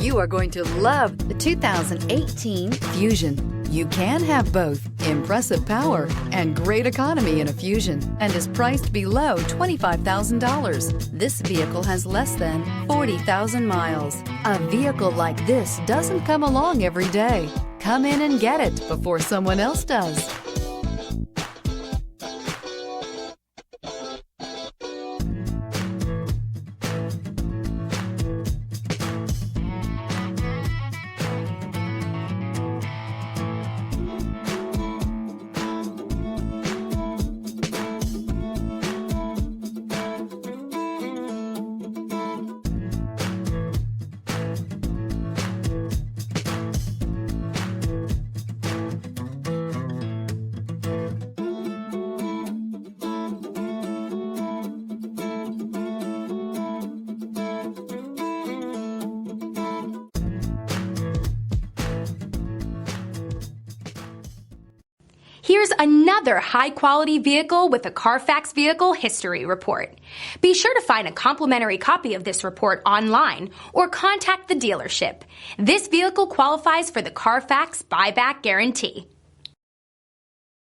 You are going to love the 2018 Fusion. You can have both impressive power and great economy in a Fusion and is priced below $25,000. This vehicle has less than 40,000 miles. A vehicle like this doesn't come along every day. Come in and get it before someone else does. Here's another high-quality vehicle with a Carfax Vehicle History Report. Be sure to find a complimentary copy of this report online or contact the dealership. This vehicle qualifies for the Carfax Buyback Guarantee.